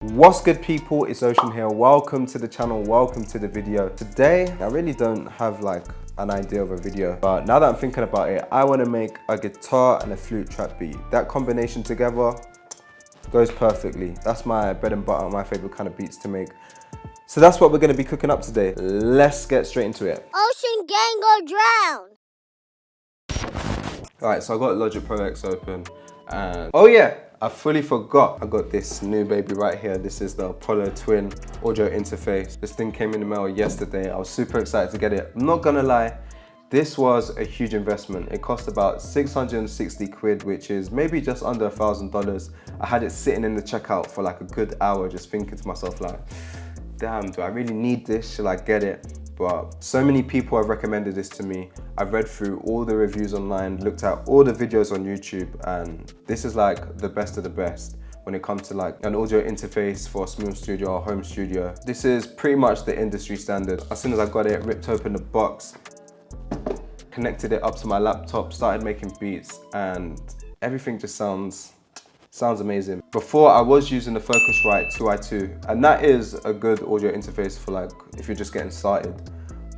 What's good people, it's Ocean here. Welcome to the channel, welcome to the video. Today, I really don't have like an idea of a video, but now that I'm thinking about it, I want to make a guitar and a flute trap beat. That combination together goes perfectly. That's my bread and butter, my favorite kind of beats to make. So that's what we're going to be cooking up today. Let's get straight into it. Ocean gang go drown. Alright, so I got Logic Pro X open and oh yeah, I fully forgot. I got this new baby right here. This is the Apollo Twin audio interface. This thing came in the mail yesterday. I was super excited to get it. I'm not gonna lie, this was a huge investment. It cost about 660 quid, which is maybe just under $1,000. I had it sitting in the checkout for like a good hour, just thinking to myself like, damn, do I really need this? Should I get it? But so many people have recommended this to me. I've read through all the reviews online, looked at all the videos on YouTube, and this is like the best of the best when it comes to like an audio interface for a small studio or home studio. This is pretty much the industry standard. As soon as I got it, ripped open the box, connected it up to my laptop, started making beats, and everything just sounds amazing. Before I was using the Focusrite 2i2, and that is a good audio interface for like if you're just getting started,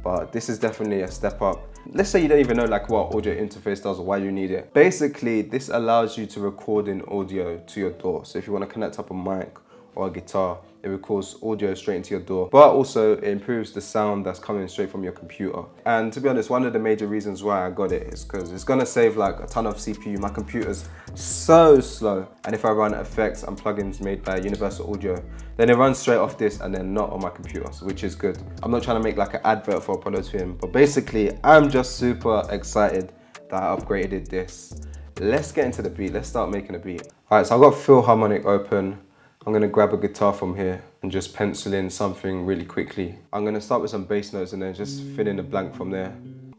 but this is definitely a step up. Let's say you don't even know like what audio interface does or why you need it. Basically, this allows you to record in audio to your DAW. So if you want to connect up a mic or a guitar, it records audio straight into your DAW, but also it improves the sound that's coming straight from your computer. And to be honest, one of the major reasons why I got it is because it's gonna save like a ton of CPU. My computer's so slow, and if I run effects and plugins made by Universal Audio, then it runs straight off this and then not on my computer, which is good. I'm not trying to make like an advert for Apollo Twin, but basically I'm just super excited that I upgraded this. Let's get into the beat. Let's start making a beat. All right, so I've got Philharmonic open. I'm gonna grab a guitar from here and just pencil in something really quickly. I'm gonna start with some bass notes and then just fill in the blank from there.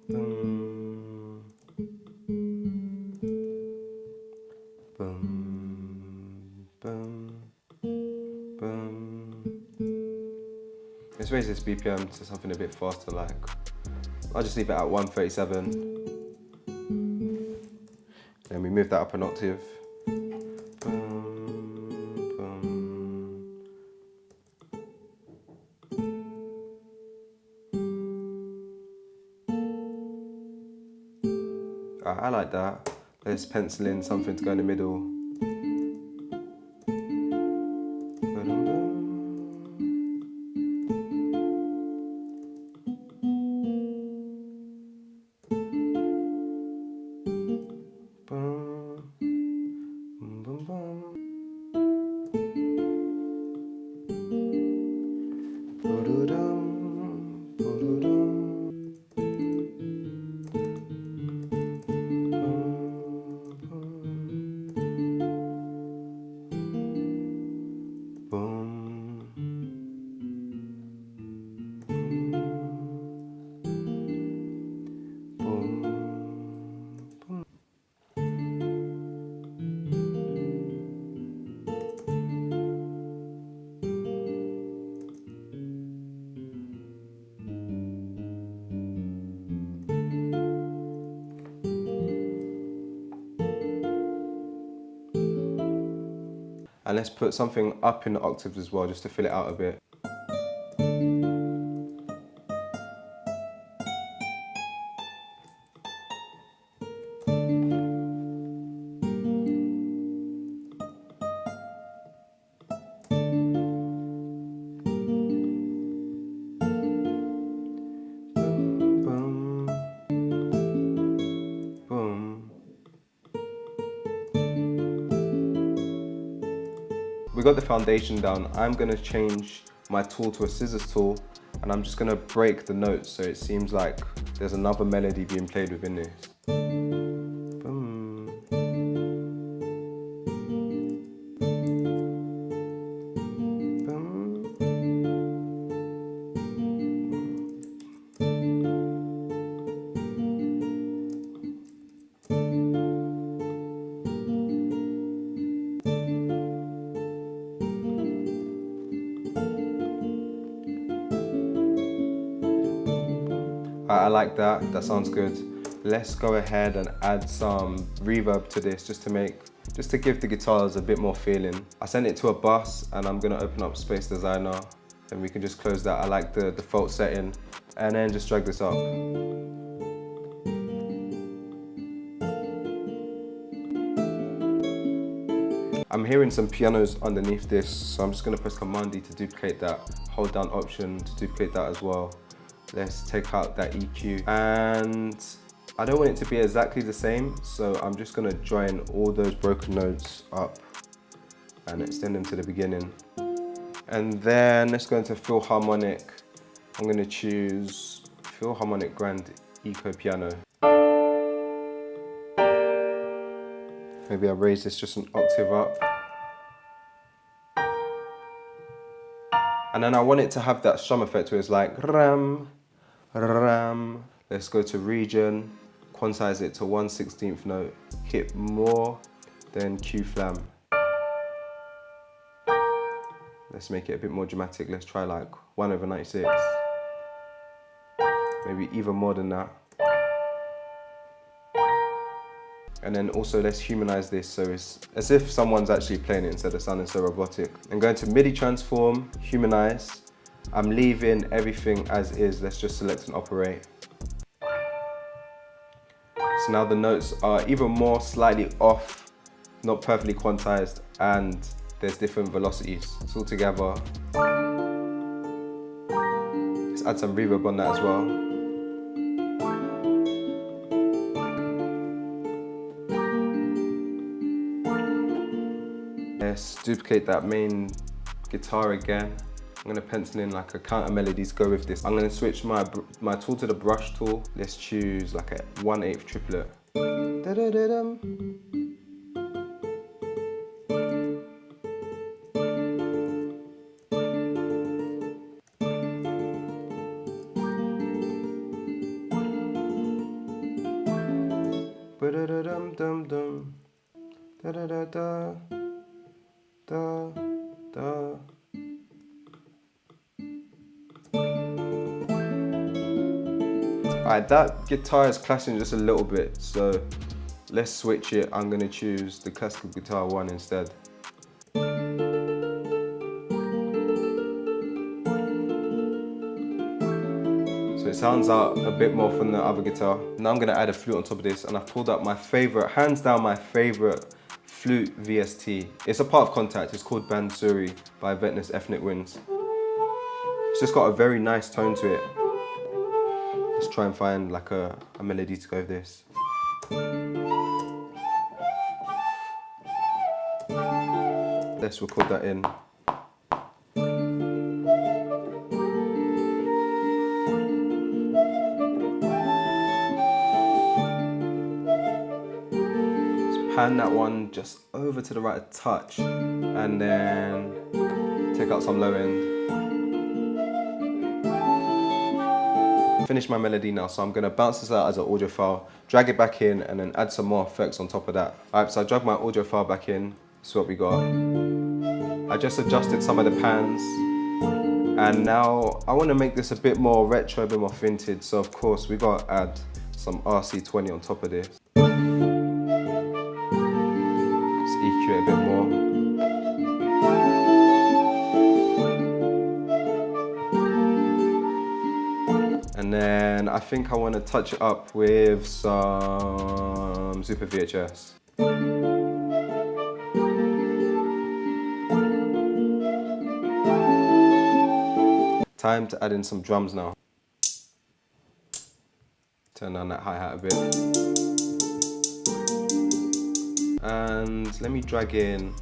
Boom, boom, boom, boom. Let's raise this BPM to something a bit faster, like, I'll just leave it at 137. Then we move that up an octave. I like that. Let's pencil in something to go in the middle. And let's put something up in the octaves as well, just to fill it out a bit. We got the foundation down. I'm gonna change my tool to a scissors tool, and I'm just gonna break the notes so it seems like there's another melody being played within this. I like that, that sounds good. Let's go ahead and add some reverb to this just to make just to give the guitars a bit more feeling. I sent it to a bus and I'm gonna open up Space Designer and we can just close that. I like the default setting and then just drag this up. I'm hearing some pianos underneath this, so I'm just gonna press Command D to duplicate that, hold down Option to duplicate that as well. Let's take out that EQ, and I don't want it to be exactly the same, so I'm just gonna join all those broken notes up and extend them to the beginning. And then let's go into Philharmonic. I'm gonna choose Philharmonic Grand Eco Piano. Maybe I'll raise this just an octave up. And then I want it to have that strum effect where it's like ram, ram. Let's go to region, quantize it to 1/16th note, hit more, then Q flam. Let's make it a bit more dramatic. Let's try like 1/96. Maybe even more than that. And then also let's humanize this so it's as if someone's actually playing it instead of sounding so robotic. I'm going to MIDI transform, humanize. I'm leaving everything as is. Let's just select and operate. So now the notes are even more slightly off, not perfectly quantized, and there's different velocities. It's all together. Let's add some reverb on that as well. Let's duplicate that main guitar again. I'm gonna pencil in like a counter melodies, go with this. I'm gonna switch my tool to the brush tool. Let's choose like a 1/8 triplet. Da-da-da-dum. Ba-da-da-dum-dum-dum. Da-da-da-da. Da, da. Alright, that guitar is clashing just a little bit, so let's switch it. I'm gonna choose the classical guitar one instead. So it sounds out a bit more from the other guitar. Now I'm gonna add a flute on top of this, and I've pulled up my favorite, hands down my favorite Flute VST. It's a part of Contact. It's called Bansuri by Vetness Ethnic Winds. It's just got a very nice tone to it. Let's try and find like a melody to go with this. Let's record that in. Pan that one just over to the right a touch, and then take out some low end. Finish my melody now, so I'm gonna bounce this out as an audio file, drag it back in, and then add some more effects on top of that. Alright, so I drag my audio file back in. This is what we got. I just adjusted some of the pans, and now I want to make this a bit more retro, a bit more vintage. So of course we gotta add some RC20 on top of this. EQ it a bit more. And then I think I want to touch it up with some Super VHS. Time to add in some drums now. Turn down that hi-hat a bit. And let me drag in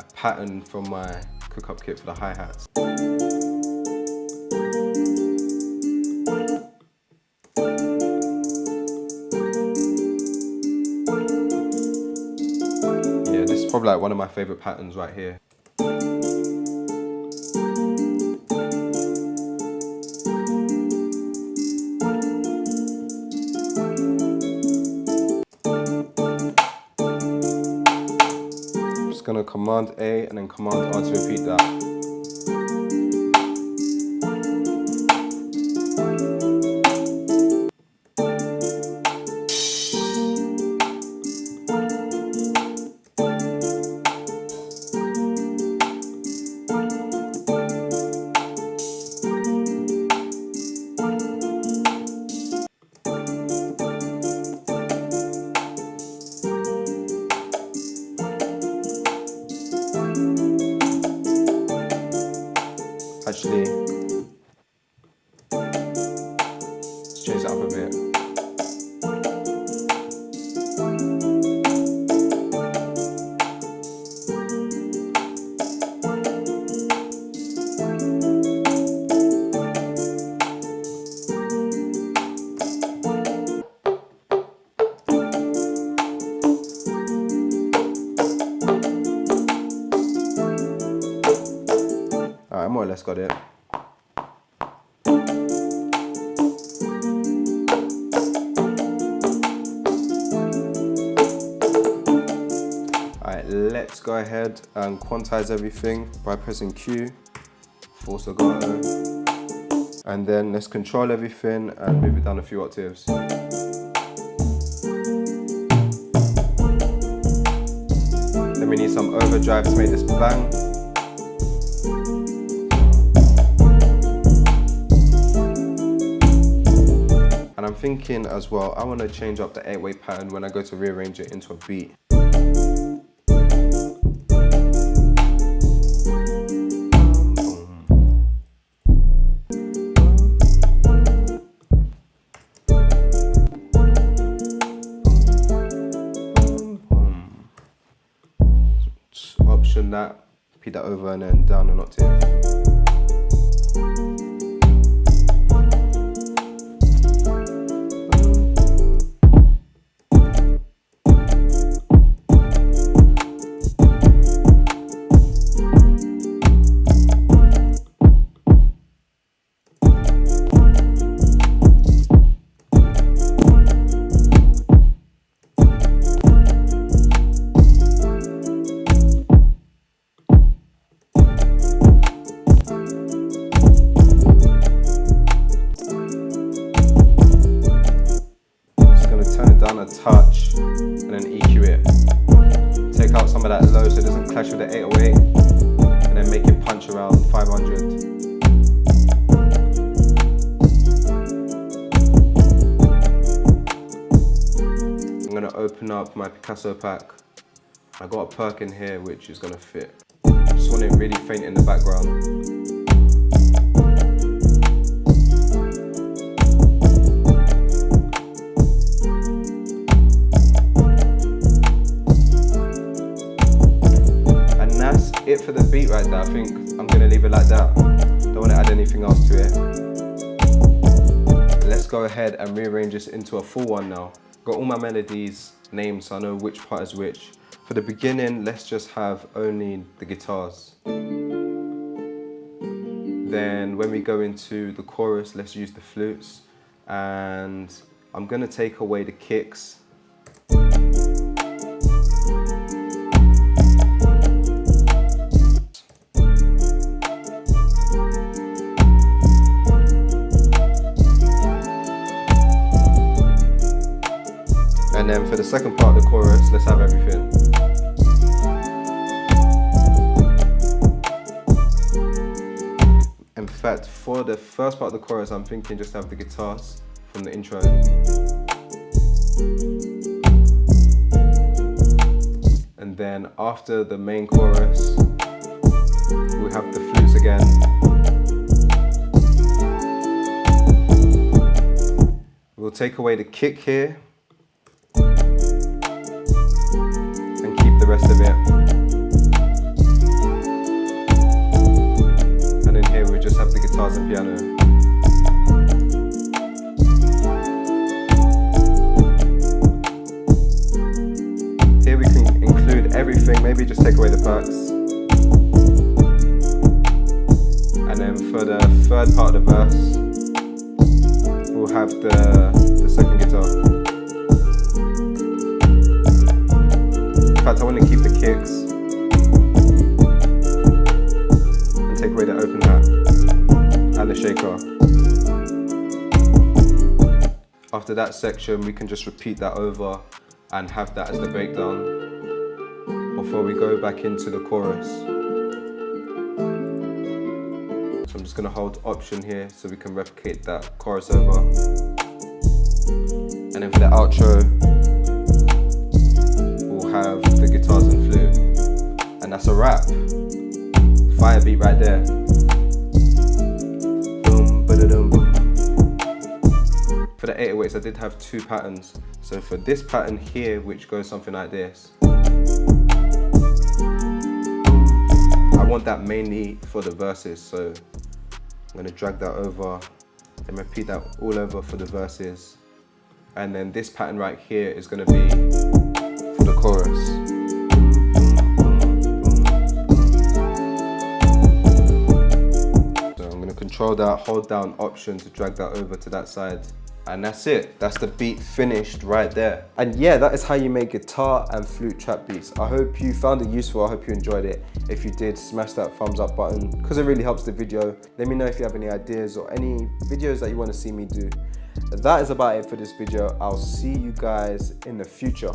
a pattern from my cook-up kit for the hi-hats. Yeah, this is probably like one of my favorite patterns right here. Gonna Command A and then Command R to repeat that. actually, let's change that up a bit. Alright, more or less got it. Alright, let's go ahead and quantize everything by pressing Q, full staccato, and then let's control everything and move it down a few octaves. Then we need some overdrive to make this bang. And I'm thinking as well, I want to change up the 8-way pattern when I go to rearrange it into a beat. Option that, repeat that over and then down an octave. Down a touch and then EQ it. Take out some of that low so it doesn't clash with the 808 and then make it punch around 500. I'm going to open up my Picasso pack. I got a perk in here which is going to fit. Just want it really faint in the background. It for the beat right there. I think I'm going to leave it like that. Don't want to add anything else to it. Let's go ahead and rearrange this into a full one now. Got all my melodies named so I know which part is which. For the beginning, let's just have only the guitars. Then when we go into the chorus, let's use the flutes. And I'm going to take away the kicks. And then for the second part of the chorus, let's have everything. In fact, for the first part of the chorus, I'm thinking just have the guitars from the intro. And then after the main chorus, we have the flutes again. We'll take away the kick here. The rest of it, and then here we just have the guitars and piano. Here we can include everything, maybe just take away the perks, and then for the third part of the verse we'll have the second guitar. In fact, I want to keep the kicks and take away the open hat and the shaker. After that section, we can just repeat that over and have that as the breakdown before we go back into the chorus. So I'm just going to hold Option here so we can replicate that chorus over. And then for the outro, have the guitars and flute, and that's a wrap. Fire beat right there. noticed I did have two patterns. So for this pattern here, which goes something like this, I want that mainly for the verses. So I'm gonna drag that over and repeat that all over for the verses. And then this pattern right here is gonna be for the chorus. So I'm gonna control that, hold down Option to drag that over to that side. And that's it. That's the beat finished right there. And yeah, that is how you make guitar and flute trap beats. I hope you found it useful. I hope you enjoyed it. If you did, smash that thumbs up button because it really helps the video. Let me know if you have any ideas or any videos that you want to see me do. That is about it for this video. I'll see you guys in the future.